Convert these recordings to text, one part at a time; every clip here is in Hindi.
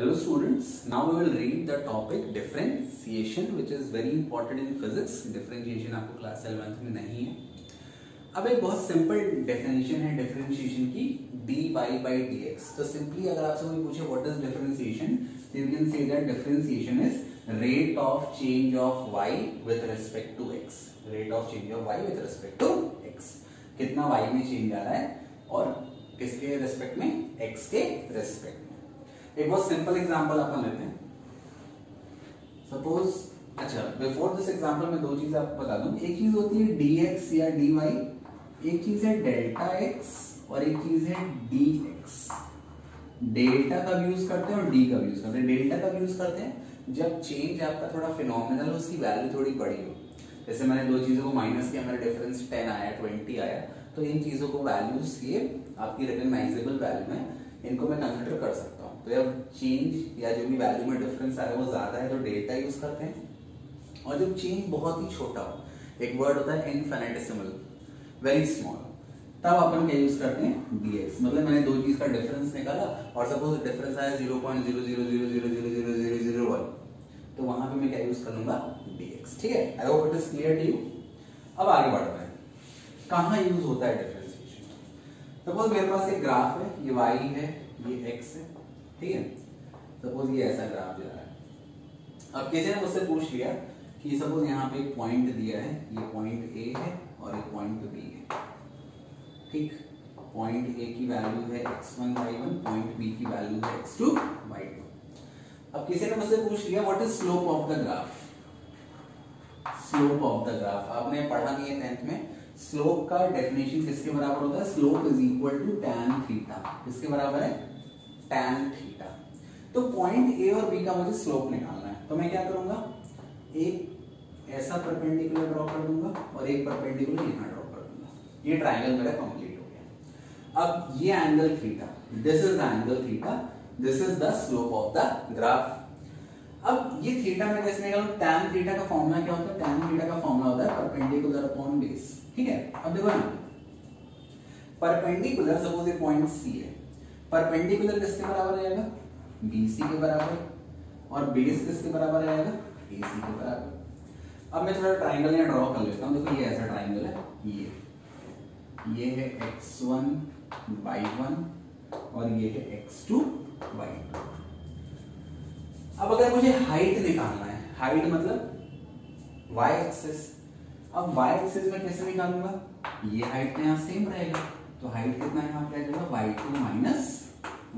Hello students, now we will read the topic differentiation which is very important in physics. Differentiation आपको क्लास 11th में नहीं है. अब एक बहुत सिंपल डेफिनेशन है डिफरेंशिएशन की, dy by dx. तो सिंपली अगर आपसे कोई पूछे व्हाट इज डिफरेंशिएशन, तो you can say that differentiation is rate of change of y with respect to x. Rate of change of y with respect to x. कितना y में चेंज आ रहा है और किसके रिस्पेक्ट में, x के रिस्पेक्ट में. एक बहुत सिंपल एग्जांपल अपन लेते हैं. सपोज, अच्छा बिफोर दिस एग्जांपल में दो चीजें आपको बता दूं. एक चीज होती है dx या dy, एक चीज है डेल्टा x और एक चीज है dx. डेल्टा कब यूज करते हैं और d कब यूज करते हैं. डेल्टा कब यूज करते हैं जब चेंज आपका थोड़ा फिनोमिनल हो, उसकी वैल्यू थोड़ी बड़ी हो. जैसे मैंने दो चीजों को माइनस किया, मेरा डिफरेंस 10 आया, 20 आया, तो इन चीजों को वैल्यूज ये आपकी रिकॉग्नाइजेबल वैल्यू में इनको मैं कंसीडर कर सकता हूँ. तो जब चेंज या जो भी वैल्यू में डिफरेंस आ रहा है वो ज्यादा है तो डेल्टा यूज करते हैं. और जब चेंज बहुत ही छोटा हो, एक वर्ड होता है इनफिनिटेसिमल, वेरी स्मॉल, तब अपन क्या यूज करते हैं dx. मतलब मैंने दो चीज का डिफरेंस निकाला और सपोज डिफरेंस आया 0.00000001, तो वहां पे मैं क्या यूज कर लूंगा dx. ठीक है, I hope it is clear to you. अब आगे बढ़ते हैं, कहां यूज होता है डिफरेंशिएशन. सपोज मेरे पास एक ग्राफ है, ये y है, ये x है. ठीक है, सपोज ये ऐसा ग्राफ जा रहा है. अब किसी ने मुझसे पूछ लिया कि सपोज यहाँ पे एक पॉइंट दिया है, ये पॉइंट A है और एक पॉइंट B है. ठीक, पॉइंट A की वैल्यू है x1 y1, पॉइंट B की वैल्यू है x2 y2. अब किसी ने मुझसे पूछ लिया what is slope of the graph. Slope of the graph आपने पढ़ा नहीं है 10th में. स्लोप का डेफिनेशन किसके बराबर होता है, slope is equal to tan theta. किसके बराबर है, tan थीटा. तो पॉइंट A और B का मुझे स्लोप निकालना है, तो मैं क्या करूंगा, एक ऐसा परपेंडिकुलर ड्रॉ कर दूंगा और एक परपेंडिकुलर यहां ड्रॉ कर दूंगा. ये ट्रायंगल मेरा कंप्लीट हो गया. अब ये angle theta, this is the angle theta, this is the slope of the graph. अब ये थीटा में कैसे निकालूं, tan थीटा का फॉर्मूला क्या होता है, tan थीटा का फॉर्मूला होता है परपेंडिकुलर अपॉन बेस. ठीक है, अब देखो ना, परपेंडिकुलर सपोज ये पॉइंट C है, परपेंडिकुलर किसके बराबर आएगा, BC के बराबर, और बेस किसके बराबर आएगा, AC के बराबर. अब मैं थोड़ा ट्रायंगल यहाँ ड्रॉ कर लेता हूँ. देखो ये ऐसा ट्रायंगल है, ये है x1 y1 और ये है x2 y2. अब अगर मुझे हाइट निकालना है, हाइट मतलब y एक्सिस. अब y एक्सिस में कैसे निकालूंगा, ये हाइट तो यहाँ सेम रहेगा, तो हाइट कितना यहाँ पे आ जाएगा y2 माइनस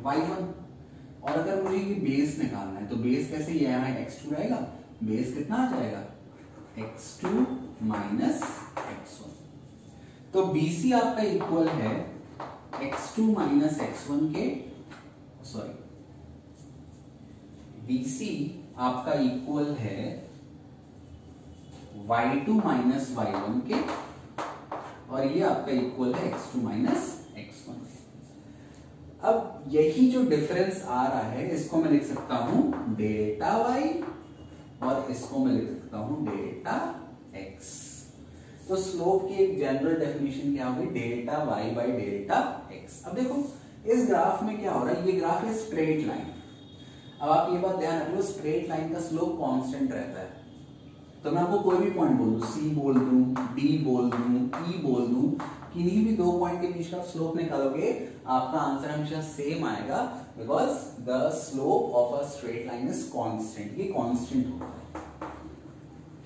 y1. और अगर मुझे ये बेस निकालना है तो बेस कैसे, ये यहाँ x2 रहेगा, बेस कितना आ जाएगा x2 माइनस x1. तो BC आपका इक्वल है x2 माइनस x1 के, सॉरी BC आपका इक्वल है y2 माइनस y1 के, और ये आपका इक्वल है x2 माइनस x1. अब यही जो डिफरेंस आ रहा है इसको मैं लिख सकता हूं डेल्टा y और इसको मैं लिख सकता हूं डेल्टा x. तो स्लोप की एक जनरल डेफिनेशन क्या होगी, delta y by delta x. अब देखो इस ग्राफ में क्या हो रहा है, ये ग्राफ है स्ट्रेट लाइन. अब आप ये बात ध्यान रखो, स्ट्रेट लाइन का स्लोप कांस्टेंट रहता है. तो मैं आपको कोई भी पॉइंट बोल दूं, C बोल दूं, D बोल दूं, E बोल दूं, किन्हीं भी दो पॉइंट के बीच का स्लोप निकालोगे आपका आंसर हमेशा सेम आएगा, because the slope of a straight line is constant. ये कांस्टेंट होता है.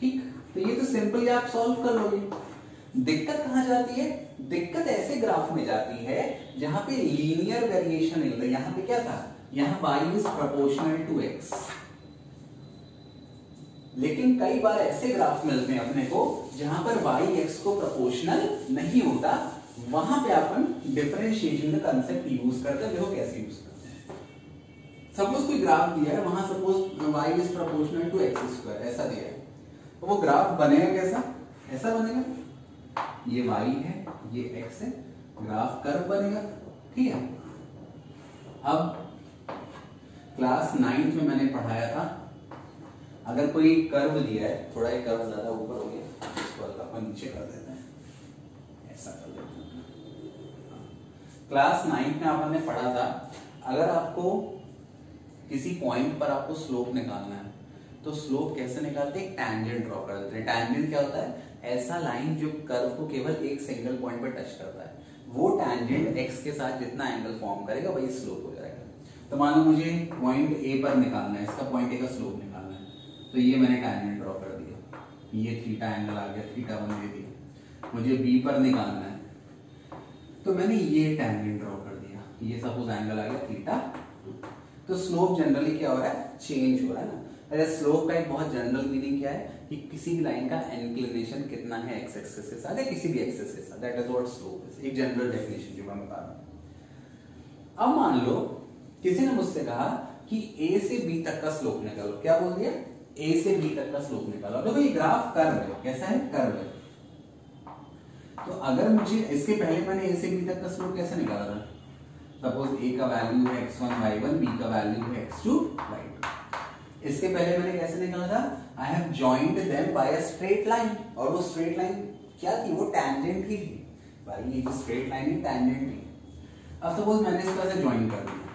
ठीक, तो ये तो सिंपली आप सॉल्व कर लोगे. दिक्कत कहां जाती है, दिक्कत ऐसे ग्राफ में जाती है जहां पे लीनियर वेरिएशन नहीं होता. यहां पे क्या था, यहां y is proportional to x. लेकिन कई बार ऐसे ग्राफ मिलते हैं अपने को जहां पर y x को प्रोपोर्शनल नहीं होता, वहां पे अपन डिफरेंशिएशन का कांसेप्ट यूज करते हैं. देखो कैसे यूज करते हैं. सपोज कोई ग्राफ दिया है, वहां suppose y is proportional to x square ऐसा दिया है, तो वो ग्राफ बनेगा कैसा, ऐसा बनेगा. ये y है, ये x है, ग्राफ कर्व बनेगा. ठीक है, अब क्लास 9th में मैंने पढ़ाया था, अगर कोई कर्व दिया है, थोड़ा ये कर्व ज्यादा ऊपर हो गया, इसको अपन नीचे कर देते हैं, ऐसा कर देते हैं. क्लास 9th में आपने पढ़ा था, अगर आपको किसी पॉइंट पर आपको स्लोप निकालना है तो स्लोप कैसे निकालते हैं, टैंजेंट ड्रॉ कर देते हैं। टैंजेंट क्या होता है, ऐसा लाइन जो कर्व को केवल एक सिंगल पॉइंट पर टच करता है, वो टैंजेंट एक्स के साथ जितना एंगल फॉर्म करेगा वही स्लोप हो जाएगा। तो मान लो मुझे पॉइंट ए पर निकालना है, इसका पॉइंट ए का स्लोप निकालना है, तो ये मैंने टैंजेंट ड्रॉ कर दिया, ये थीटा एंगल आ गया, थीटा 1 दे दिया। मुझे बी पर निकालना है तो मैंने ये टैंजेंट ड्रॉ कर दिया, ये सपोज एंगल आ गया थीटा 2। तो स्लोप जनरली क्या हो रहा है, चेंज हो रहा है ना। अरे स्लोप का एक बहुत जनरल मीनिंग क्या है कि किसी भी लाइन का इंक्लिनेशन कितना है एक्स एक्सिस के साथ या किसी भी एक्सिस के साथ, that is what slope is. एक जनरल डेफिनेशन जो मैं बता रहा हूं। अब मान लो किसी ने मुझसे कहा कि ए से बी तक का स्लोप निकालो, क्या बोल दिया, ए से बी तक का स्लोप निकालो। देखो ये ग्राफ कर्व है, कैसा है, कर्व है। तो अगर मुझे इसके पहले मैंने ए से बी तक का स्लोप कैसे निकाला था, सपोज ए का वैल्यू है x1 y1, बी का वैल्यू है x2 y2। इसके पहले मैंने कैसे निकाला था, I have joined them by a straight line, और वो स्ट्रेट लाइन क्या थी, वो टैंजेंट ही थी भाई, ये जो स्ट्रेट लाइन है टैंजेंट ही। अब सपोज मैंने इस तरह से जॉइन कर दिया,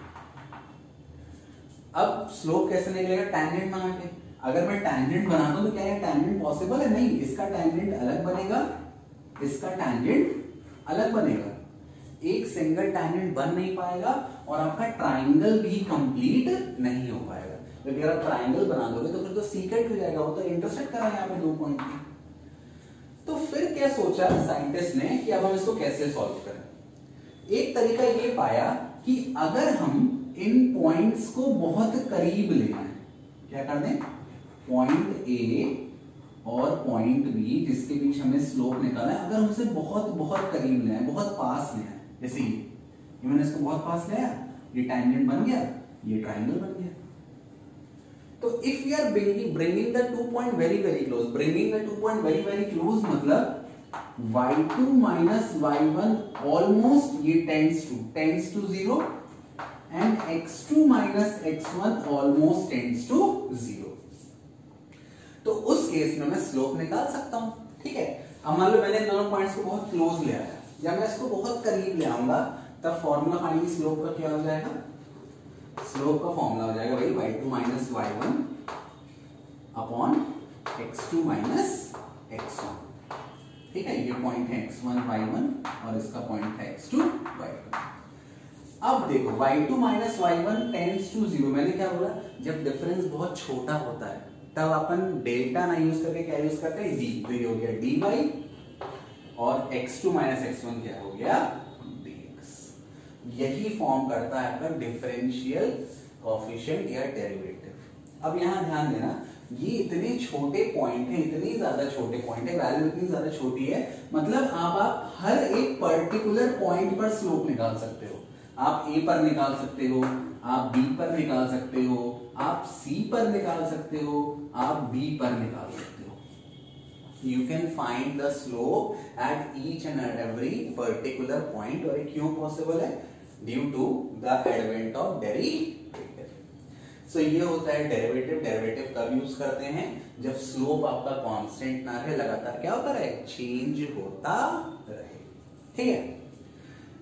अब स्लोप कैसे निकलेगा, टैंजेंट बना के। अगर मैं टैंजेंट बनाता हूं तो क्या ये टैंजेंट पॉसिबल है, नहीं, इसका टैंजेंट अलग बनेगा, इसका टैंजेंट अलग बनेगा, एक सिंगल टैंजेंट बन नहीं पाएगा और आपका ट्राइंगल भी कंप्लीट नहीं हो पाएगा। क्योंकि अगर आप ट्राइंगल बना दोगे तो फिर तो सीकेंट हो जाएगा, वो तो इंटरसेक्ट कर रहा है यहाँ पे 2 पॉइंट की। तो फिर क्या सोचा साइंटिस्ट ने कि अब हम इसको कैसे सॉल्व करें। एक तरीका ये पाया कि अगर हम इन पॉइंट्स को बहुत करीब ले आए, क्या कर दें, पॉइंट ए और पॉइंट बी जिसके बीच हमें स्लोप निकालना है, अगर हम उसे बहुत बहुत करीब ले आए, बहुत पास ले आए, जैसे ये मैंने इसको बहुत पास ले आया, ये टैंजेंट बन गया, ये ट्राइंगल बन गया। तो if we are bringing the 2 point very very close, bringing the 2 point very very close मतलब y2 minus y1 almost ये tends to 0 and x2 minus x1 almost tends to 0। तो उस केस में मैं स्लोप निकाल सकता हूं, ठीक है। अब मान लो मैंने दोनों पॉइंट्स को बहुत क्लोज ले आया, जब मैं इसको बहुत करीब ले आऊंगा तब फॉर्मूला फाइनली स्लोप का क्या हो जाएगा, स्लोप का फॉर्मूला हो जाएगा भाई y2 minus y1 upon x2 minus x1, ठीक है। ये पॉइंट है x1 y1 और इसका पॉइंट है x2 y2। अब देखो y2 minus y1 tends to 0, मैंने क्या बोला, जब डिफरेंस बहुत छोटा होता है तब अपन डेल्टा ना यूज करके क्या यूज करते हैं, d। तो ये हो गया dy और x2 minus x1 क्या हो गया, dx। यही फॉर्म करता है आपका डिफरेंशियल कोएफिशिएंट या डेरिवेटिव। अब यहां ध्यान देना, ये इतने छोटे पॉइंट हैं, इतनी ज्यादा छोटे पॉइंट है, वैल्यू इतनी ज्यादा छोटी है, मतलब आप हर एक पर्टिकुलर पॉइंट पर स्लोप निकाल सकते हो। आप ए पर निकाल सकते हो, आप बी पर निकाल सकते हो, आप सी पर निकाल सकते हो, आप बी पर निकाल सकते हो। You can find the slope at each end at every particular point. और ये क्यों पॉसिबल है, due to the advent of derivative. So ये होता है डेरिवेटिव। डेरिवेटिव कब यूज करते हैं, जब स्लोप आपका कांस्टेंट ना रहे, लगातार क्या होता रहे, चेंज होता रहे, ठीक है।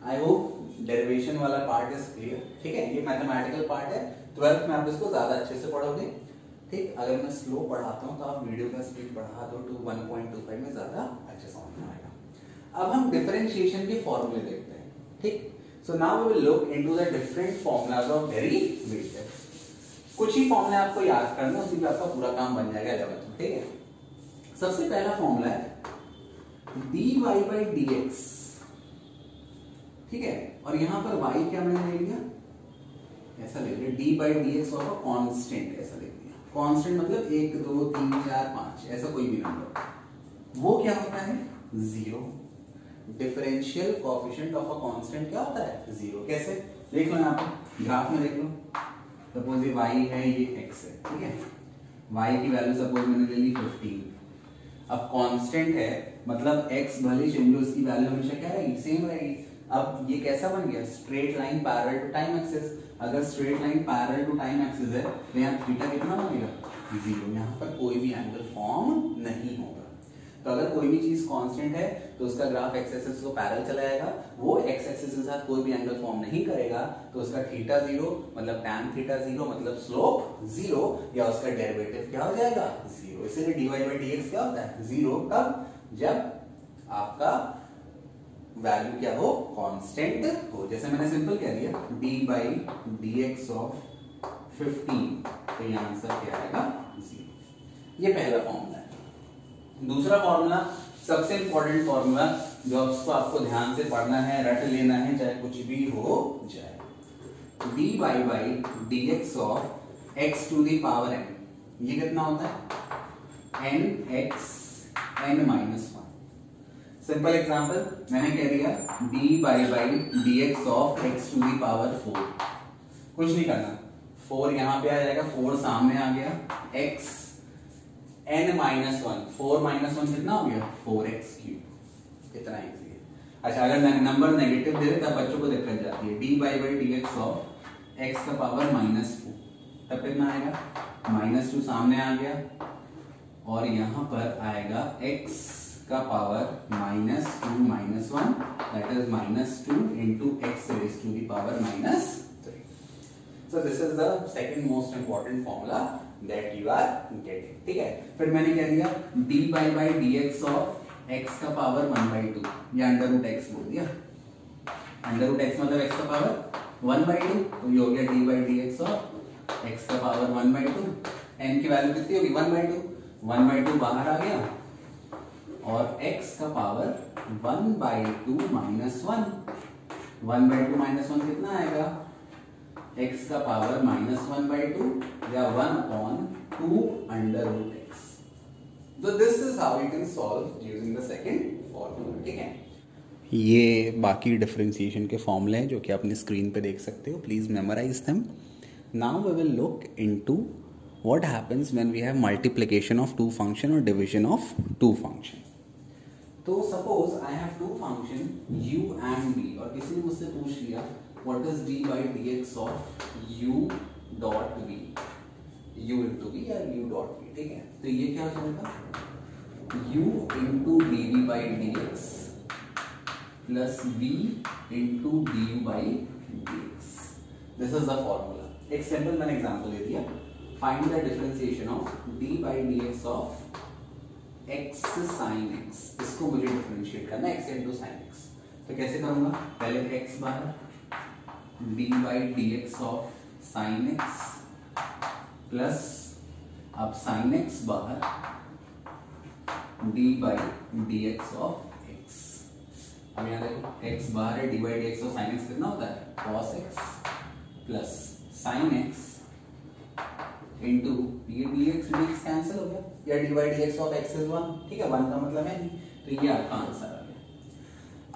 आई होप डेरिवेशन वाला पार्ट इज क्लियर, ठीक है। ये मैथमेटिकल पार्ट है, 12th में आप इसको ज्यादा अच्छे से पढ़ोगे, ठीक। अगर मैं स्लो पढ़ाता हूं तो आप वीडियो का स्पीड बढ़ा दो टू 1.25 में, ज्यादा अच्छे समझ में आएगा। अब हम डिफरेंशिएशन के फॉर्मूले देखते हैं, ठीक। So now we will look into the different formulas of derivative. कुछ ही फॉर्मूले आपको याद करना, उसी पे आपका पूरा काम बन जाएगा 11th में, ठीक है। सबसे पहला फॉर्मूला है dy/dx, ठीक है। और यहां पर y क्या मैंने ले लिया, ऐसा ले लिया, d/dx ऑफ अ कांस्टेंट, ऐसा ले लिया। कांस्टेंट मतलब 1 2 3 4 5 ऐसा कोई भी नंबर, वो क्या होता है, 0। Differential coefficient of a constant क्या होता है, 0। कैसे, देख लो यहाँ पे ग्राफ में देख लो। सपोज ये y है, ये x है, ठीक है। y की वैल्यू सपोज मैंने ले ली 15। अब कांस्टेंट है मतलब x भले चेंज हो, इसकी वैल्यू हमेशा क्या रहेगी, सेम रहेगी। अब ये कैसा बन गया, straight line parallel to time axis. अगर straight line parallel to time axis है तो यहाँ थीटा कितना बनेगा, 0। यहाँ पर कोई भी एंगल फॉर्म नहीं होगा। तो अगर कोई भी चीज कांस्टेंट है तो उसका ग्राफ एक्स एक्सिस को पैरेलल चला जाएगा, वो एक्स एक्सिस के साथ कोई भी एंगल फॉर्म नहीं करेगा तो उसका थीटा 0 मतलब tan थीटा 0 मतलब स्लोप 0 या उसका डेरिवेटिव क्या हो जाएगा 0। इसीलिए dy by dx क्या होता है 0, कब, जब आपका वैल्यू क्या हो कांस्टेंट हो। जैसे मैंने सिंपल कह दिया d by dx ऑफ 15, तो ये आंसर क्या आएगा 0। ये पहला फॉर्मूला है। दूसरा फॉर्मूला सबसे इंपॉर्टेंट फॉर्मूला जो आपको ध्यान से पढ़ना है, रट लेना है, चाहे कुछ भी हो जाए। dy by dx of x to the power n, ये कितना होता है nx n minus 1। Simple example मैंने कह दिया dy by dx of x to the power 4, कुछ नहीं करना, 4 यहां पे आ जाएगा, 4 सामने आ गया, x n माइनस 1, 4 माइनस 1 कितना हो गया 4x क्यूब, इतना इजी है। अच्छा अगर नंबर नेगेटिव दे तब बच्चों को दिक्कत जाती है, dy by dx of x का पावर -2, तब कितना आएगा -2 सामने आ गया और यहां पर आएगा x का power -2 - 1 that is -2 into x raised to the power -3। So this is the second most important formula that you are getting, ठीक है। फिर मैंने क्या दिया dy by dx of x का पावर 1/2 या √x बोल दिया, √x मतलब x का पावर 1/2, तो ये हो गया dy by dx of x का पावर 1/2, n की वैल्यू कितनी होगी 1/2 बाहर आ गया और x का पावर 1/2 - 1 कितना आएगा x का पावर -1/2 या 1/2 √x। So this is how you can solve using the second formula, ठीक है। ये बाकी डिफरेंशिएशन के फॉर्मूले हैं जो कि अपनी स्क्रीन पे देख सकते हो, please memorise them. Now we will look into what happens when we have multiplication of two function और डिवीजन ऑफ टू फंक्शन। तो suppose I have two function u and v और किसी ने मुझसे पूछ लिया what is d by dx of u dot v, u into v या u dot v, ठीक है। तो ये क्या हो जाएगा u into dv by dx plus v into du by dx। this is the formula। एक सिंपल मैंने एग्जांपल दे दिया, find the differentiation of d by dx of x sin x, इसको मुझे डिफरेंशिएट करना है x into sin x। तो कैसे करूंगा, पहले x बाहर d by dx of sin x plus अब sin x बाहर d by dx of x। अब यहाँ देखो x बाहर है, d by dx of sin x कितना होता है cos x plus sin x into ये dx कैंसिल हो गया, या d by dx of x is 1, ठीक है, 1 का मतलब है नहीं, तो ये आपका आंसर आ गया।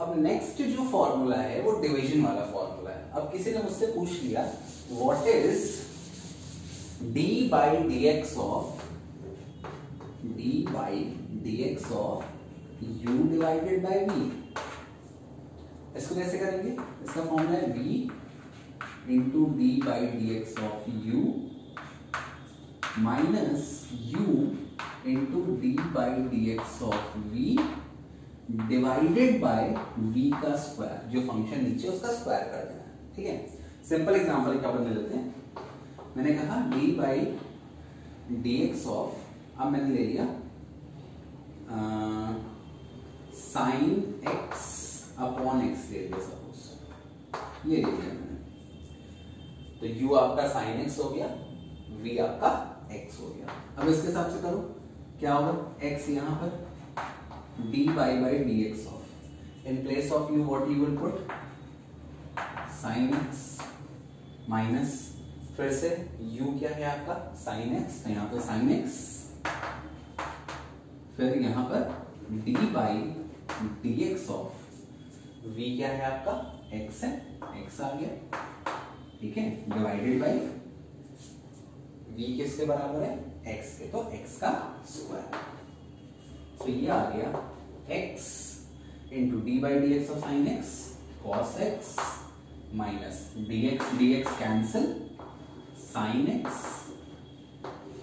अब नेक्स्ट जो फॉर्मूला है वो डिवीजन वाला फॉर्मूला है। अब किसी ने मुझसे पूछ लिया what is d by dx of u divided by v। इसको कैसे करेंगे, इसका फॉर्मूला है v into d by dx of u minus u into d by dx of v divided by v का स्क्वायर, जो फंक्शन नीचे उसका स्क्वायर कर देना है, ठीक है। सिंपल एग्जांपल क्या बना लेते हैं, मैंने कहा d by dx ऑफ, अब मैंने ले लिया sin x अपॉन x ले लिया सपोज, ये ले लिया मैंने, तो u आपका sin x हो गया, v आपका x हो गया। अब इसके हिसाब से करो क्या होगा, x यहाँ पर d by dx of in place of u what you will put sin x minus, फिर से u क्या है आपका sin x, तो यहाँ पर sin x, फिर यहाँ पर d by dx of v क्या है आपका x है, x आ गया, ठीक है, डिवाइडेड बाई v किसके बराबर है x के, तो x का स्क्वायर। तो ये आ गया x into D by d x of sine x cos x minus dx cancel sine x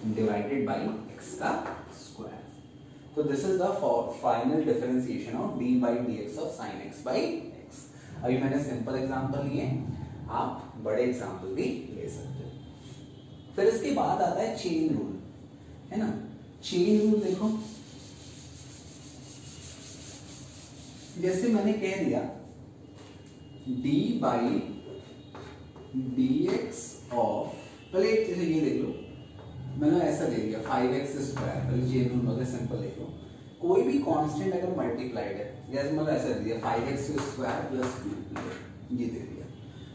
divided by x का स्क्वायर। तो this is the final differentiation of D by d x of sine x by x. अभी मैंने सिंपल एग्जांपल लिए, आप बड़े एग्जांपल भी ले सकते हो। फिर इसके बाद आता है चेन रूल, है ना। चेन रूल देखो, जैसे मैंने कह दिया D by d x of, पहले जैसे ये देख लो, मैंने ऐसा दे दिया 5x स्क्वायर, पहले चेन रूल मतलब सिंपल देख लो, कोई भी कांस्टेंट अगर मल्टीप्लाइड है, जैसे मतलब ऐसा दे दिया 5x स्क्वायर प्लस 2 ये दे दिया,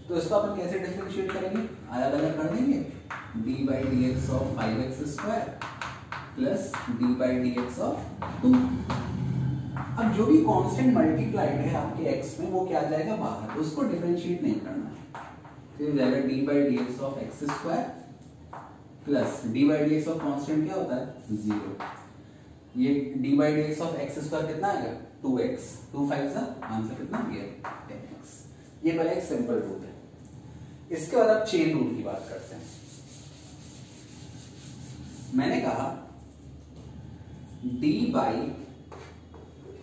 तो इसको अपन कैसे डिफरेंशिएट करेंगे, अलग अलग कर देंगे, D by d x of 5x square plus D by d x of 2। अब जो भी कांस्टेंट मल्टीप्लाइड है आपके x में वो क्या आ जाएगा बाहर, उसको डिफरेंशिएट नहीं करना है, तो ये जाएगा D by d x of x square plus D by d x of constant क्या होता है 0, ये D by d x of x square कितना आएगा 2x, 2 5 सा आंसर कितना आ गया 10x। ये पहले एक सिंपल रूल है। इसके बाद आप चेन रूल की बात करते हैं। मैंने कहा D by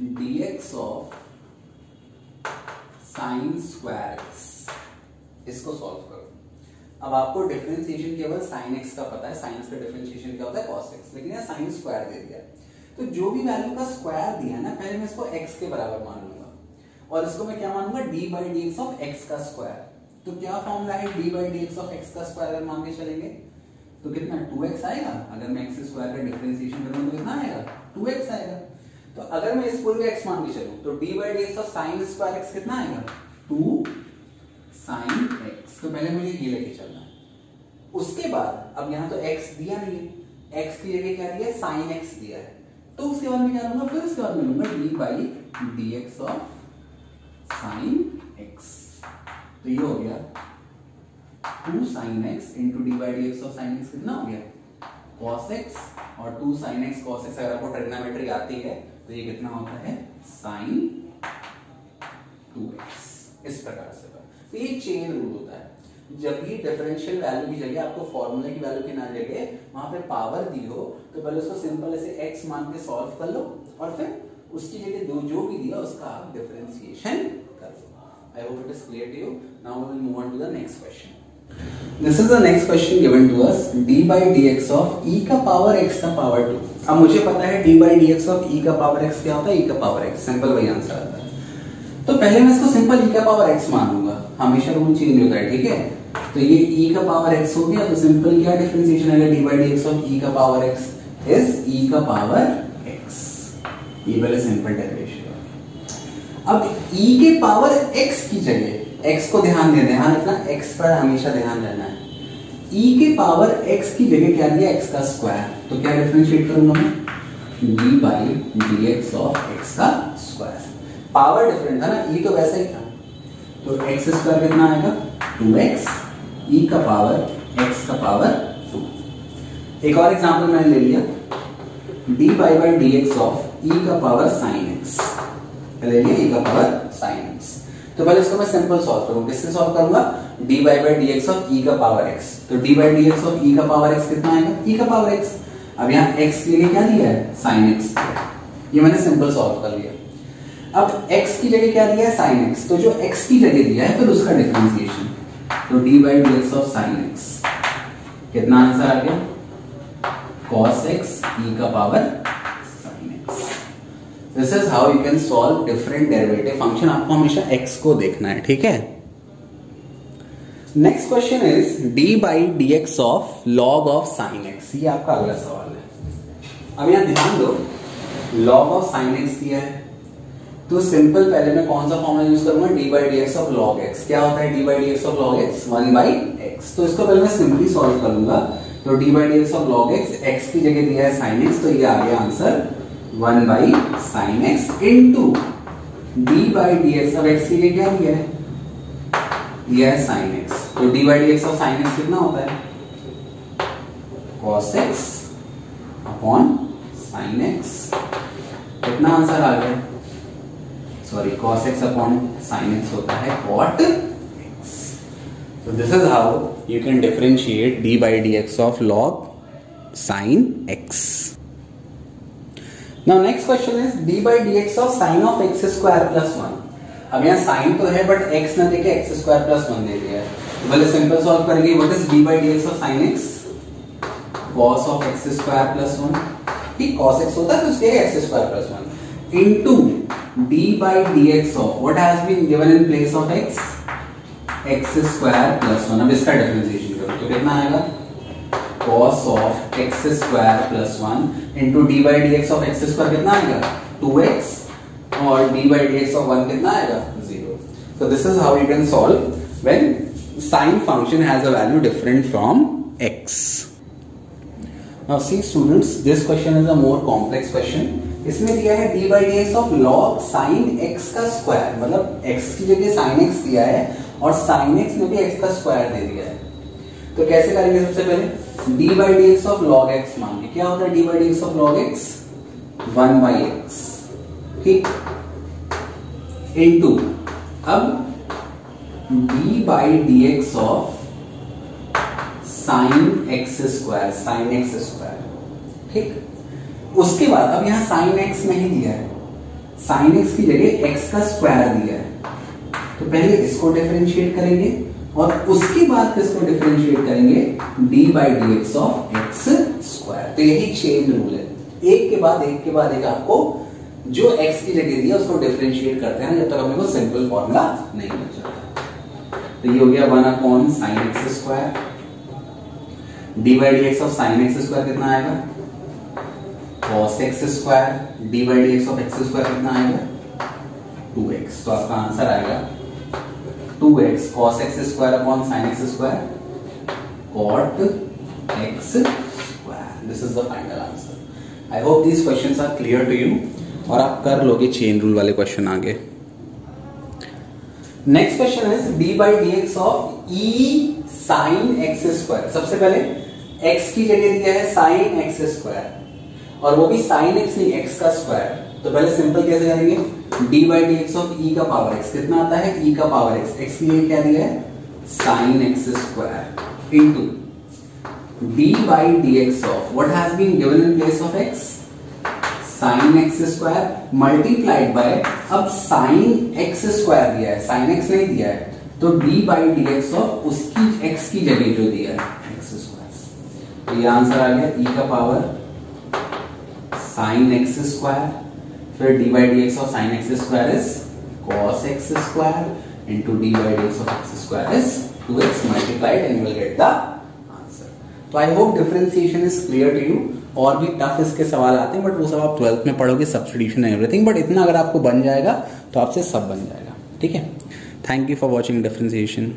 d x of sine square x, इसको सॉल्व करो। अब आपको डिफरेंशिएशन केवल sin x का पता है, sin का डिफरेंशिएशन क्या होता है cos x, लेकिन यहाँ sin स्क्वायर दे दिया, तो जो भी वैल्यू का स्क्वायर दिया ना, पहले मैं इसको x के बराबर मान लूंगा और इसको मैं क्या मानूंगा d by d x of x का स्क्वायर। तो क्या फॉर्मूला है d by d x of x का स्क्वायर अगर मान के चलेंगे तो कितना 2x आएगा, अगर मैं x स्क्वायर का डिफरेंशिएशन करूँ तो कितना आएगा 2x आएगा। तो अगर मैं इस पूरे x मान के चलूं तो d by d x of sin square x कितना आएगा 2 sin x, तो पहले मुझे ये लेके चलना है। उसके बाद अब यहाँ तो x दिया नहीं है, x की जगह क्या दिया है sin x दिया है, तो उसके बाद मैं क्या लूंगा, फिर उसके बाद मैं लूंगा d by d x of sin x, तो ये हो गया 2 sin x into D by d x of sin x कितना हो गया cos x, और 2 sin x cos x अगर आपको ट्रिग्नोमेट्री आती है तो ये कितना होता है sin 2x, इस प्रकार से। तो ये चेन रूल होता है, जब भी डिफरेंशियल वैल्यू की जगह आपको फॉर्मूले की वैल्यू की ना जगह वहां पे पावर दी हो, तो पहले उसको सिंपल ऐसे x मान के सॉल्व कर लो और फिर उसकी जगह जो भी दिया उसका आप डिफरेंशिएशन कर लो। I hope it is clear to you. Now we will move on to the next question. This is the next question given to us, d by d x of e का पावर x का पावर 2। अब मुझे पता है d by d x of e का पावर x क्या होता है, e का पावर x, सिंपल वही आंसर आता है। तो पहले मैं इसको सिंपल e का पावर x मान लूंगा, हमेशा रूल चेंज होता है, ठीक है। तो ये e का पावर x हो गया, तो सिंपल क्या डिफरेंशिएशन आएगा d by d x of e का पावर x इज e का पावर x, ये पहले सिंपल डेरिवेशन। अब e के पावर x की जगह x को ध्यान रखना, x पर हमेशा ध्यान रहना है, e के पावर x की जगह क्या दिया x का स्क्वायर, तो क्या डिफरेंशिएट करूंगा मैं d by d x of x का स्क्वायर, पावर डिफरेंट था ना, e तो वैसा ही था, तो x स्क्वायर कितना आएगा 2x, e का पावर x का पावर 2। एक और एग्जांपल मैंने ले लिया d by d x of e का पावर sin x, पहले लिया e का पावर sin x, तो पहले इसको मैं सिंपल सॉल्व करूंगा, किससे सॉल्व करूंगा d by d x of e का पावर x, तो d by d x of e का पावर x कितना आएगा e का पावर x। अब यहाँ x के लिए क्या दिया है sin x, ये मैंने सिंपल सॉल्व कर लिया। अब x की जगह क्या दिया है sin x, तो जो x की जगह दिया है फिर उसका डिफरेंशिएशन, तो d by d x of sin x कितना आंसर आ गया cos x e का power sin x। This is how you can solve different derivative function, आपको हमेशा x को देखना है, ठीक है। Next question is d by d x of log of sin x, ये आपका अगला सवाल है। अब यहां ध्यान दो, log ऑफ sin x दिया है, तो सिंपल पहले मैं कौन सा फॉर्मूला यूज करूंगा d by d x of log x, क्या होता है d by d x of log x 1 by x, तो इसको पहले मैं सिंपली सॉल्व कर लूंगा, तो d by d x of log x की जगह दिया है sin x, तो ये आ गया answer 1 by sin x into d by d x of x की जगह क्या दिया है sin x, तो d by d x of sin x कितना होता है cos x upon sin x, कितना आंसर आ गया, sorry cos x upon sin x होता है cot x। So this is how you can differentiate d by dx of log sin x. Now next question is D by d x of sine of x square plus 1। अब यहाँ साइन तो है बट एक्स ना देके एक्स स्क्वायर प्लस 1 दे दिया है, तो पहले सिंपल सॉल्व करेंगे। What is D by d x of sine x? cos of x square plus 1, ठीक, cos x होता है तो उसके x square plus 1 into d by dx of what has been given in place of x, x square plus 1। अब इसका डिफरेंशिएशन करो तो कितना आएगा? cos of x square plus 1 into d by dx of x square कितना आएगा? 2x, और d by dx of 1 कितना आएगा? 0। So this is how you can solve when sine function has a value different from x. Now see students, this question is a more complex question. इसमें दिया है d by dx of log sin x का स्क्वायर, मतलब x की जगह sin x दिया है और sin x में भी x का स्क्वायर दे दिया है। तो कैसे करेंगे? सबसे पहले d by dx of log x मान के, क्या होता है d by dx of log x? 1 by x, ठीक, इनटू अब d by dx of sin x square, sin x square, ठीक। उसके बाद अब यहाँ sin x नहीं दिया है, sin x की जगह x का स्क्वायर दिया है, तो पहले इसको डिफरेंशिएट करेंगे और उसके बाद किसको डिफरेंशिएट करेंगे? d by dx of x square. तो यही चेन रूल है, एक के बाद एक आपको जो x की जगह दिया उसको डिफरेंशिएट करते हैं जब तक अपने को सिंपल फॉर्मूला नहीं बच जाता। तो ये हो गया 1 upon sin x square, d by dx of sin x square कितना आएगा? cos x square, d by dx of x square कितना आएगा? 2x। तो आपका आंसर आएगा 2x cos x square upon sin x square cot x square. This is the final answer. I hope these questions are clear to you और आप कर लोगे चेन रूल वाले क्वेश्चन आगे। Next question is d by dx of e sin x square. सबसे पहले x की जगह दिया है sin x स्क्वायर और वो भी sin x नहीं x का स्क्वायर, तो पहले सिंपल कैसे करेंगे? d by dx of e का पावर x कितना आता है? e का पावर x, x की जगह क्या दिया है? sin x square into d by dx of what has been given in place of x, sin x square multiplied by, अब sin x स्क्वायर दिया है, sin x नहीं दिया है, तो d by dx of उसकी x की जगह जो दिया है x स्क्वायर। तो ये आंसर आ गया e का पावर sin x स्क्वायर, फिर d by dx of sin x square is cos x square into d by dx of x square is 2x multiplied and you will get the answer. तो I hope differentiation is clear to you. और भी टफ इसके सवाल आते हैं बट वो सब आप 12th में पढ़ोगे, सब्स्टिट्यूशन एंड एवरीथिंग, बट इतना अगर आपको बन जाएगा तो आपसे सब बन जाएगा, ठीक है। Thank you for watching differentiation.